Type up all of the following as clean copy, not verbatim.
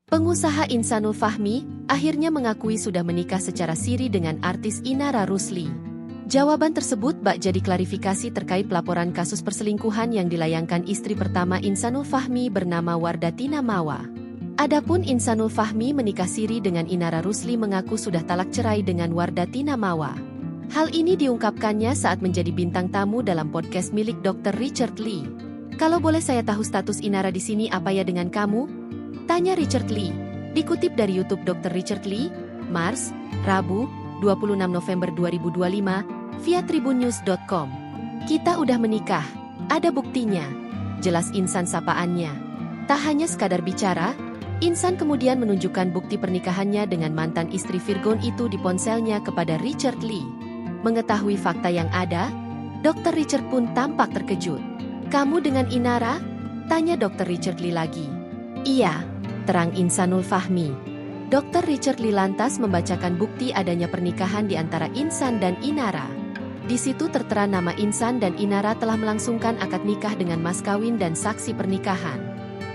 Pengusaha Insanul Fahmi akhirnya mengakui sudah menikah secara siri dengan artis Inara Rusli. Jawaban tersebut bak jadi klarifikasi terkait pelaporan kasus perselingkuhan yang dilayangkan istri pertama Insanul Fahmi bernama Wardatina Mawa. Adapun Insanul Fahmi menikah siri dengan Inara Rusli mengaku sudah talak cerai dengan Wardatina Mawa. Hal ini diungkapkannya saat menjadi bintang tamu dalam podcast milik Dr. Richard Lee. Kalau boleh saya tahu status Inara di sini apa ya dengan kamu? Tanya Richard Lee. Dikutip dari YouTube Dr. Richard Lee, Mars, Rabu, 26 November 2025, via tribunnews.com. Kita udah menikah, ada buktinya. Jelas Insan sapaannya. Tak hanya sekadar bicara, Insan kemudian menunjukkan bukti pernikahannya dengan mantan istri Virgon itu di ponselnya kepada Richard Lee. Mengetahui fakta yang ada, Dr. Richard pun tampak terkejut. Kamu dengan Inara? Tanya Dr. Richard Lee lagi. Iya, terang Insanul Fahmi. Dr. Richard Lee lantas membacakan bukti adanya pernikahan di antara Insan dan Inara. Di situ tertera nama Insan dan Inara telah melangsungkan akad nikah dengan mas kawin dan saksi pernikahan.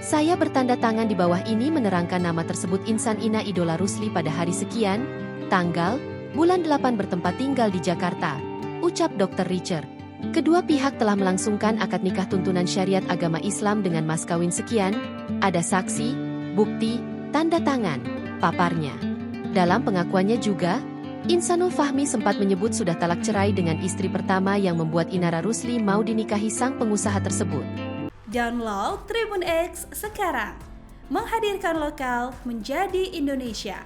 Saya bertanda tangan di bawah ini menerangkan nama tersebut Insan Ina Idola Rusli pada hari sekian, tanggal, bulan 8 bertempat tinggal di Jakarta, ucap Dr. Richard. Kedua pihak telah melangsungkan akad nikah tuntunan syariat agama Islam dengan mas kawin sekian, ada saksi, bukti, tanda tangan, paparnya. Dalam pengakuannya juga, Insanul Fahmi sempat menyebut sudah talak cerai dengan istri pertama yang membuat Inara Rusli mau dinikahi sang pengusaha tersebut. Download Tribun X sekarang, menghadirkan lokal menjadi Indonesia.